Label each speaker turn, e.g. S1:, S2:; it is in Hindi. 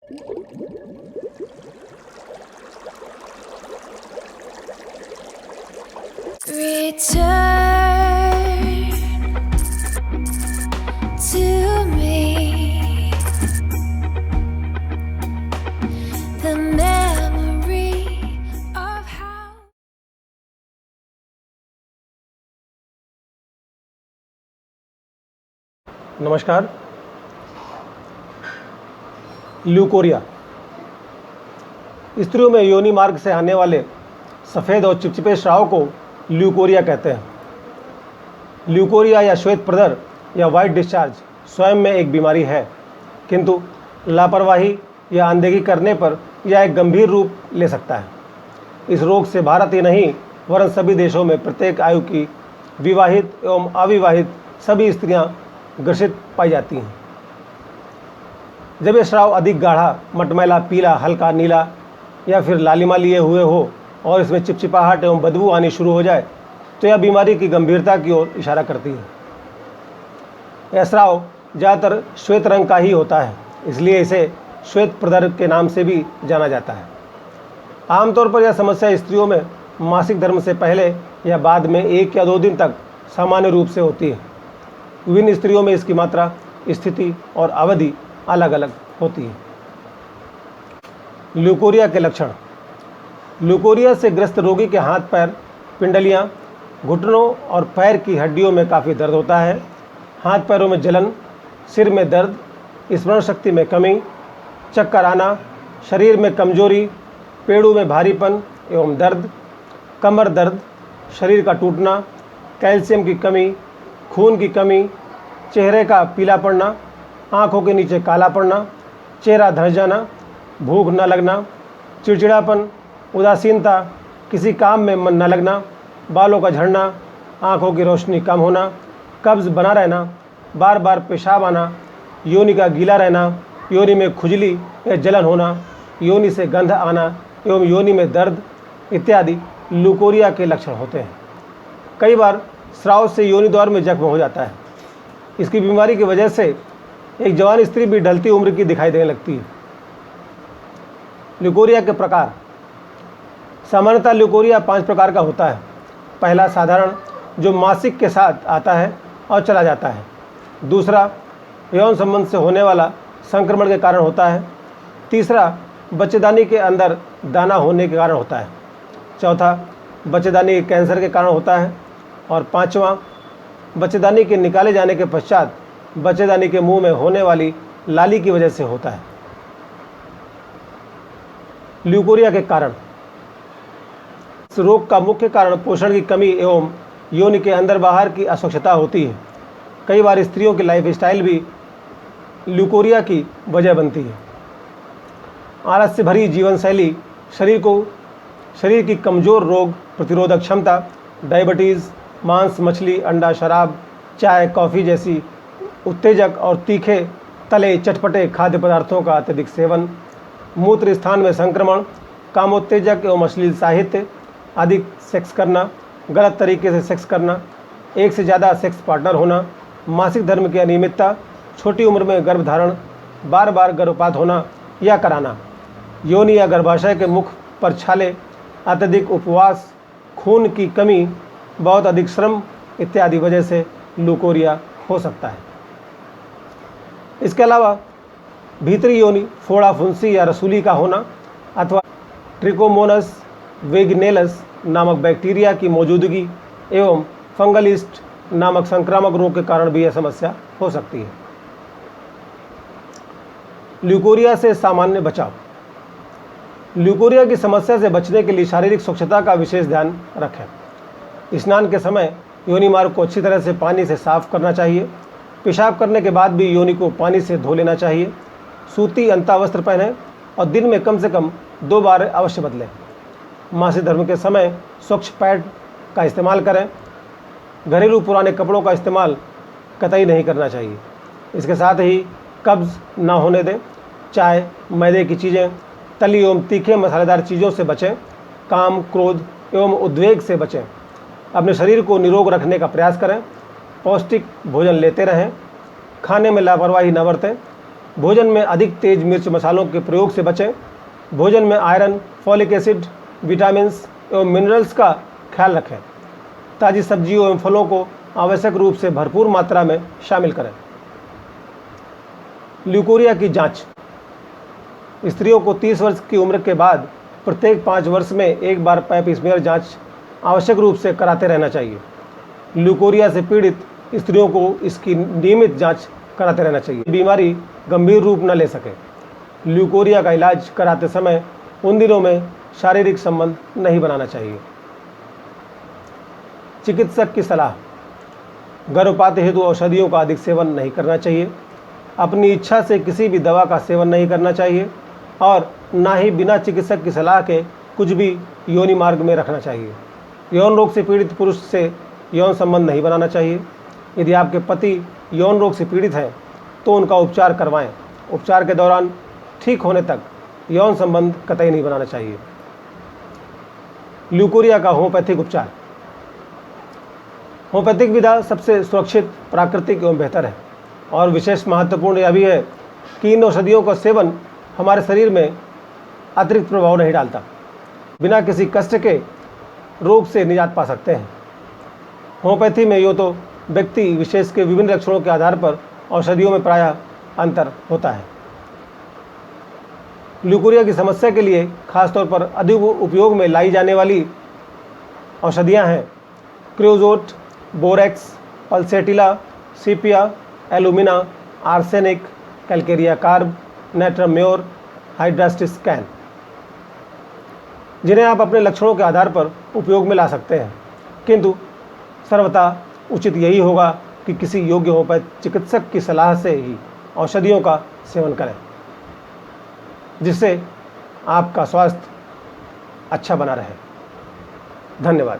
S1: Return to me the memory of how.
S2: नमस्कार। ल्यूकोरिया स्त्रियों में योनि मार्ग से आने वाले सफ़ेद और चिपचिपे स्राव को ल्यूकोरिया कहते हैं। ल्यूकोरिया या श्वेत प्रदर या वाइट डिस्चार्ज स्वयं में एक बीमारी है, किंतु लापरवाही या अनदेखी करने पर यह एक गंभीर रूप ले सकता है। इस रोग से भारत ही नहीं वरन सभी देशों में प्रत्येक आयु की विवाहित एवं अविवाहित सभी स्त्रियां ग्रसित पाई जाती हैं। जब यह स्राव अधिक गाढ़ा, मटमैला, पीला, हल्का नीला या फिर लालिमा लिए हुए हो और इसमें चिपचिपाहट एवं बदबू आनी शुरू हो जाए तो यह बीमारी की गंभीरता की ओर इशारा करती है। यह स्राव ज़्यादातर श्वेत रंग का ही होता है, इसलिए इसे श्वेत प्रदर के नाम से भी जाना जाता है। आमतौर पर यह समस्या स्त्रियों में मासिक धर्म से पहले या बाद में 1 या 2 दिन तक सामान्य रूप से होती है। विभिन्न स्त्रियों में इसकी मात्रा, स्थिति और अवधि अलग अलग होती है। ल्यूकोरिया के लक्षण। ल्यूकोरिया से ग्रस्त रोगी के हाथ पैर, पिंडलियाँ, घुटनों और पैर की हड्डियों में काफ़ी दर्द होता है। हाथ पैरों में जलन, सिर में दर्द, स्मरण शक्ति में कमी, चक्कर आना, शरीर में कमजोरी, पेड़ों में भारीपन एवं दर्द, कमर दर्द, शरीर का टूटना, कैल्शियम की कमी, खून की कमी, चेहरे का पीला पड़ना, आँखों के नीचे काला पड़ना, चेहरा धंस जाना, भूख न लगना, चिड़चिड़ापन, उदासीनता, किसी काम में मन न लगना, बालों का झड़ना, आँखों की रोशनी कम होना, कब्ज़ बना रहना, बार बार पेशाब आना, योनि का गीला रहना, योनि में खुजली या जलन होना, योनि से गंध आना एवं योनि में दर्द इत्यादि ल्यूकोरिया के लक्षण होते हैं। कई बार स्राव से योनि द्वार में जख्म हो जाता है। इसकी बीमारी की वजह से एक जवान स्त्री भी ढलती उम्र की दिखाई देने लगती है। ल्यूकोरिया के प्रकार। सामान्यतः ल्यूकोरिया 5 प्रकार का होता है। पहला साधारण, जो मासिक के साथ आता है और चला जाता है। दूसरा, यौन संबंध से होने वाला संक्रमण के कारण होता है। तीसरा, बच्चेदानी के अंदर दाना होने के कारण होता है। चौथा, बच्चेदानी के कैंसर के कारण होता है। और पांचवा, बच्चेदानी के निकाले जाने के पश्चात बच्चेदानी के मुंह में होने वाली लाली की वजह से होता है। ल्यूकोरिया के कारण। इस रोग का मुख्य कारण पोषण की कमी एवं योनि के अंदर बाहर की अस्वच्छता होती है। कई बार स्त्रियों की लाइफस्टाइल भी ल्यूकोरिया की वजह बनती है। आलस से भरी जीवन शैली, शरीर की कमज़ोर रोग प्रतिरोधक क्षमता, डायबिटीज़, मांस, मछली, अंडा, शराब, चाय, कॉफ़ी जैसी उत्तेजक और तीखे, तले, चटपटे खाद्य पदार्थों का अत्यधिक सेवन, मूत्र स्थान में संक्रमण, कामोत्तेजक एवं अश्लील साहित्य, अधिक सेक्स करना, गलत तरीके से सेक्स करना, एक से ज़्यादा सेक्स पार्टनर होना, मासिक धर्म की अनियमितता, छोटी उम्र में गर्भधारण, बार बार गर्भपात होना या कराना, योनि या गर्भाशय के मुख पर छाले, अत्यधिक उपवास, खून की कमी, बहुत अधिक श्रम इत्यादि वजह से ल्यूकोरिया हो सकता है। इसके अलावा भीतरी योनि, फोड़ा, फुंसी या रसूली का होना अथवा ट्रिकोमोनस वेगिनेलस नामक बैक्टीरिया की मौजूदगी एवं फंगल ईस्ट नामक संक्रामक रोग के कारण भी यह समस्या हो सकती है। ल्यूकोरिया से सामान्य बचाव। ल्यूकोरिया की समस्या से बचने के लिए शारीरिक स्वच्छता का विशेष ध्यान रखें। स्नान के समय योनि मार्ग को अच्छी तरह से पानी से साफ करना चाहिए। पेशाब करने के बाद भी योनि को पानी से धो लेना चाहिए। सूती अंतावस्त्र पहनें और दिन में कम से कम 2 बार अवश्य बदलें। मासिक धर्म के समय स्वच्छ पैड का इस्तेमाल करें। घरेलू पुराने कपड़ों का इस्तेमाल कतई नहीं करना चाहिए। इसके साथ ही कब्ज़ ना होने दें। चाय, मैदे की चीज़ें, तली एवं तीखे मसालेदार चीज़ों से बचें। काम, क्रोध एवं उद्वेग से बचें। अपने शरीर को निरोग रखने का प्रयास करें। पौष्टिक भोजन लेते रहें। खाने में लापरवाही न बरतें। भोजन में अधिक तेज मिर्च मसालों के प्रयोग से बचें। भोजन में आयरन, फॉलिक एसिड, विटामिन्स एवं मिनरल्स का ख्याल रखें। ताज़ी सब्जियों एवं फलों को आवश्यक रूप से भरपूर मात्रा में शामिल करें। ल्यूकोरिया की जांच। स्त्रियों को 30 वर्ष की उम्र के बाद प्रत्येक 5 वर्ष में एक बार पैप स्मीयर जांच आवश्यक रूप से कराते रहना चाहिए। ल्यूकोरिया से पीड़ित स्त्रियों को इसकी नियमित जांच कराते रहना चाहिए। बीमारी गंभीर रूप न ले सके। ल्यूकोरिया का इलाज कराते समय उन दिनों में शारीरिक संबंध नहीं बनाना चाहिए। चिकित्सक की सलाह। गर्भपात हेतु औषधियों का अधिक सेवन नहीं करना चाहिए। अपनी इच्छा से किसी भी दवा का सेवन नहीं करना चाहिए और ना ही बिना चिकित्सक की सलाह के कुछ भी योनि मार्ग में रखना चाहिए। यौन रोग से पीड़ित पुरुष से यौन संबंध नहीं बनाना चाहिए। यदि आपके पति यौन रोग से पीड़ित हैं तो उनका उपचार करवाएं। उपचार के दौरान ठीक होने तक यौन संबंध कतई नहीं बनाना चाहिए। ल्यूकोरिया का होम्योपैथिक उपचार। होम्योपैथिक विधा सबसे सुरक्षित, प्राकृतिक एवं बेहतर है और विशेष महत्वपूर्ण यह भी है कि इन औषधियों का सेवन हमारे शरीर में अतिरिक्त प्रभाव नहीं डालता। बिना किसी कष्ट के रोग से निजात पा सकते हैं। होम्योपैथी में यो तो व्यक्ति विशेष के विभिन्न लक्षणों के आधार पर औषधियों में प्रायः अंतर होता है। ल्यूकोरिया की समस्या के लिए खासतौर पर अधिक उपयोग में लाई जाने वाली औषधियां हैं क्रियोजोट, बोरेक्स, पल्सेटिला, सीपिया, एलुमिना, आर्सेनिक, कैलकेरिया कार्ब, नेट्राम्योर, हाइड्रास्टिस्कैन, जिन्हें आप अपने लक्षणों के आधार पर उपयोग में ला सकते हैं। किंतु सर्वथा उचित यही होगा कि किसी योग्य होम्योपैथ चिकित्सक की सलाह से ही औषधियों का सेवन करें, जिससे आपका स्वास्थ्य अच्छा बना रहे। धन्यवाद।